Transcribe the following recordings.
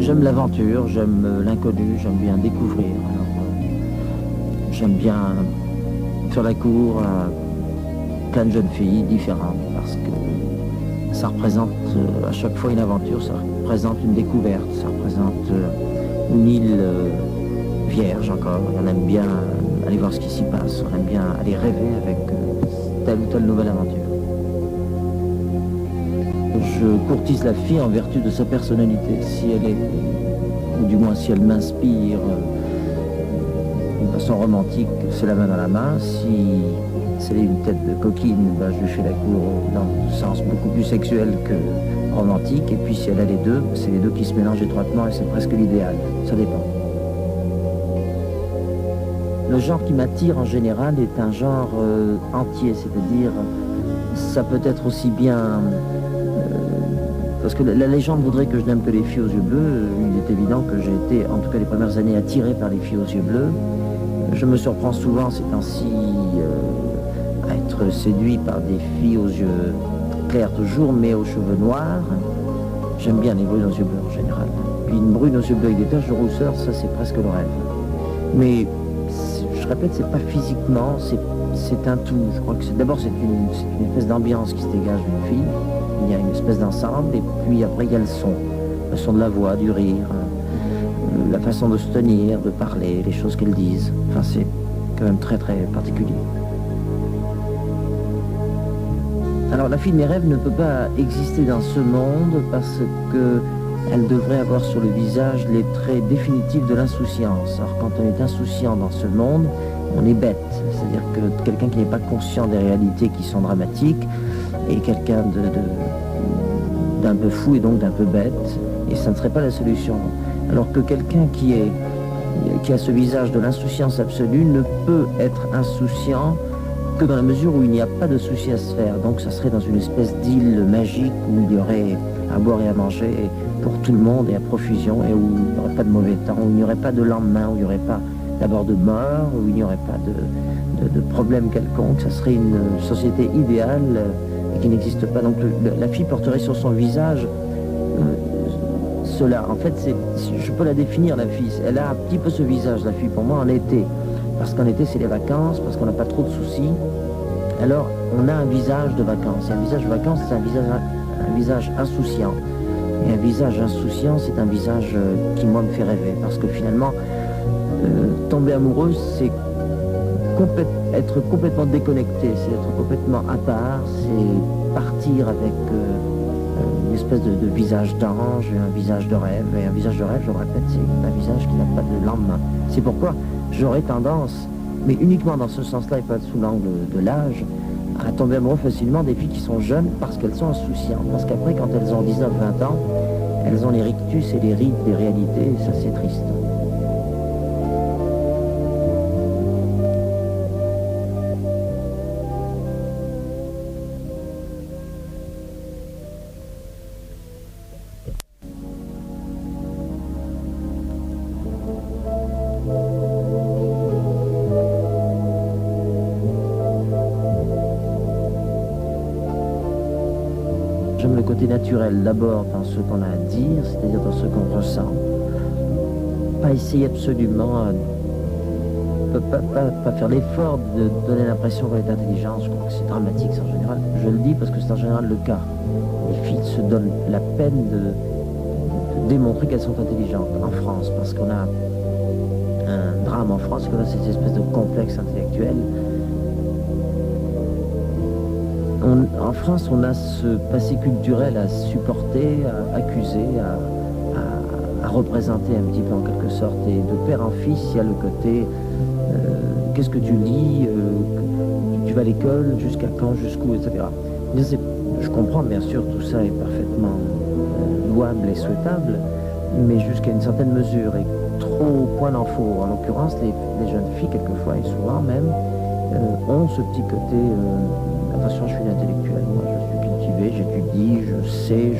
J'aime l'aventure, j'aime l'inconnu, j'aime bien découvrir. Alors, j'aime bien faire la cour à plein de jeunes filles différentes parce que ça représente à chaque fois une aventure, ça représente une découverte, ça représente une île vierge encore. On aime bien aller voir ce qui s'y passe, on aime bien aller rêver avec telle ou telle nouvelle aventure. Je courtise la fille en vertu de sa personnalité. Si elle est, ou du moins si elle m'inspire d'une façon romantique, c'est la main dans la main. Si elle est une tête de coquine, ben, je lui fais la cour dans le sens beaucoup plus sexuel que romantique. Et puis si elle a les deux, c'est les deux qui se mélangent étroitement et c'est presque l'idéal. Ça dépend. Le genre qui m'attire en général est un genre entier, c'est-à-dire ça peut être aussi bien... parce que la légende voudrait que je n'aime que les filles aux yeux bleus. Il est évident que j'ai été, en tout cas les premières années, attiré par les filles aux yeux bleus. Je me surprends souvent ces temps-ci à être séduit par des filles aux yeux clairs toujours, mais aux cheveux noirs. J'aime bien les brunes aux yeux bleus en général. Puis une brune aux yeux bleus avec des taches de rousseur, ça c'est presque le rêve. Mais je répète, c'est pas physiquement, c'est un tout. Je crois que d'abord c'est une espèce d'ambiance qui se dégage d'une fille. Il y a une espèce d'ensemble, et puis après il y a le son de la voix, du rire, la façon de se tenir, de parler, les choses qu'elles disent. Enfin, c'est quand même très très particulier. Alors la fille de mes rêves ne peut pas exister dans ce monde parce que elle devrait avoir sur le visage les traits définitifs de l'insouciance. Alors quand on est insouciant dans ce monde, on est bête. C'est-à-dire que quelqu'un qui n'est pas conscient des réalités qui sont dramatiques est quelqu'un d'un peu fou et donc d'un peu bête, et ça ne serait pas la solution. Alors que quelqu'un qui a ce visage de l'insouciance absolue ne peut être insouciant que dans la mesure où il n'y a pas de souci à se faire. Donc ça serait dans une espèce d'île magique où il y aurait à boire et à manger pour tout le monde et à profusion, et où il n'y aurait pas de mauvais temps, où il n'y aurait pas de lendemain, où il n'y aurait pas d'abord de mort, où il n'y aurait pas de problème quelconque. Ça serait une société idéale qui n'existe pas. Donc la fille porterait sur son visage cela. En fait, je peux la définir, la fille. Elle a un petit peu ce visage, la fille, pour moi, en été. Parce qu'en été, c'est les vacances, parce qu'on n'a pas trop de soucis. Alors, on a un visage de vacances. Et un visage de vacances, c'est un visage insouciant. Et un visage insouciant, c'est un visage qui, moi, me fait rêver. Parce que finalement, tomber amoureuse, c'est être complètement déconnecté, c'est être complètement à part, c'est partir avec une espèce de visage d'ange, un visage de rêve. Et un visage de rêve, je le répète, c'est un visage qui n'a pas de lendemain. C'est pourquoi j'aurais tendance, mais uniquement dans ce sens-là et pas sous l'angle de l'âge, à tomber amoureux facilement des filles qui sont jeunes parce qu'elles sont insouciantes. Parce qu'après, quand elles ont 19-20 ans, elles ont les rictus et les rides des réalités, et ça c'est triste. J'aime le côté naturel, d'abord dans ce qu'on a à dire, c'est-à-dire dans ce qu'on ressent. Pas essayer absolument, pas faire l'effort de donner l'impression qu'on est intelligent. Je crois que c'est dramatique, ça, en général. Je le dis parce que c'est en général le cas. Les filles se donnent la peine de démontrer qu'elles sont intelligentes en France, parce qu'on a un drame en France, qu'on a cette espèce de complexe intellectuel. En France, on a ce passé culturel à supporter, à accuser, à représenter un petit peu en quelque sorte. Et de père en fils, il y a le côté qu'est-ce que tu lis, tu vas à l'école, jusqu'à quand, jusqu'où, etc. Je comprends, bien sûr, tout ça est parfaitement louable et souhaitable, mais jusqu'à une certaine mesure, et trop au point d'en faut. En l'occurrence, les jeunes filles, quelquefois, et souvent même, ont ce petit côté... attention, je suis intellectuel, moi je suis cultivé, j'étudie, je sais,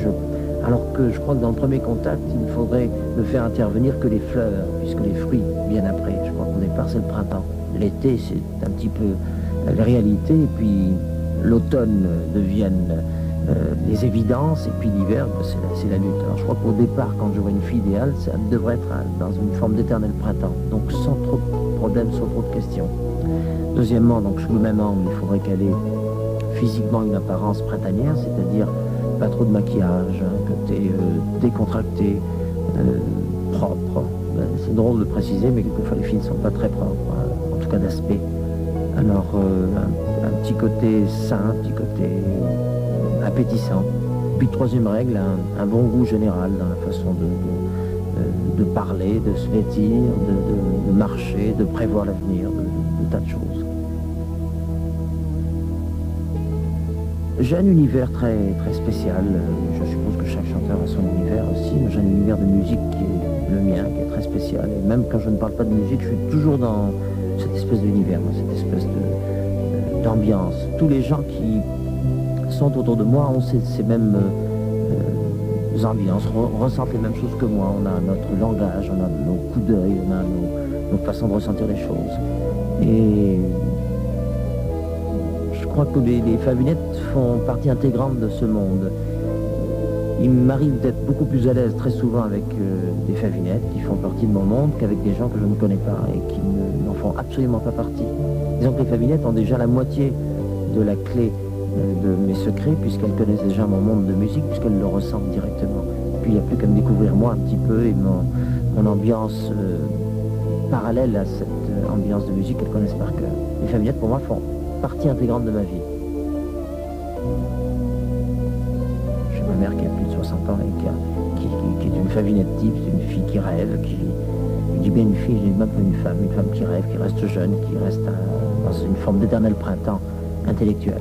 alors que je crois que dans le premier contact, il faudrait ne faire intervenir que les fleurs, puisque les fruits viennent après. Je crois qu'au départ, c'est le printemps. L'été, c'est un petit peu la réalité, et puis l'automne deviennent les évidences, et puis l'hiver, c'est la lutte. Alors je crois qu'au départ, quand je vois une fille idéale, ça devrait être dans une forme d'éternel printemps, donc sans trop de problèmes, sans trop de questions. Deuxièmement, donc sous le même angle, il faudrait qu'elle ait physiquement une apparence printanière, c'est-à-dire pas trop de maquillage, un côté décontracté, propre. Ben, c'est drôle de préciser, mais quelquefois les filles ne sont pas très propres, en tout cas d'aspect. Alors un petit côté sain, un petit côté appétissant. Puis troisième règle, un bon goût général dans la façon de parler, de se vêtir, de marcher, de prévoir l'avenir, de tas de choses. J'ai un univers très, très spécial. Je suppose que chaque chanteur a son univers aussi, mais j'ai un univers de musique qui est le mien, qui est très spécial. Et même quand je ne parle pas de musique, je suis toujours dans cette espèce d'univers, cette espèce d'ambiance. Tous les gens qui sont autour de moi ont ces mêmes ambiances, ressentent les mêmes choses que moi. On a notre langage, on a nos coups d'œil, on a nos façons de ressentir les choses. Et je crois que les favinettes font partie intégrante de ce monde. Il m'arrive d'être beaucoup plus à l'aise très souvent avec des favinettes qui font partie de mon monde qu'avec des gens que je ne connais pas et qui n'en font absolument pas partie. Disons que les favinettes ont déjà la moitié de la clé de mes secrets, puisqu'elles connaissent déjà mon monde de musique, puisqu'elles le ressentent directement. Puis il n'y a plus qu'à me découvrir moi un petit peu et mon ambiance parallèle à cette ambiance de musique qu'elles connaissent par cœur. Les favinettes pour moi font partie intégrante de ma vie. J'ai ma mère qui a plus de 60 ans et qui est une favinette type, c'est une fille qui rêve, je dis bien une fille, je dis même pas une femme qui rêve, qui reste jeune, qui reste dans une forme d'éternel printemps intellectuel.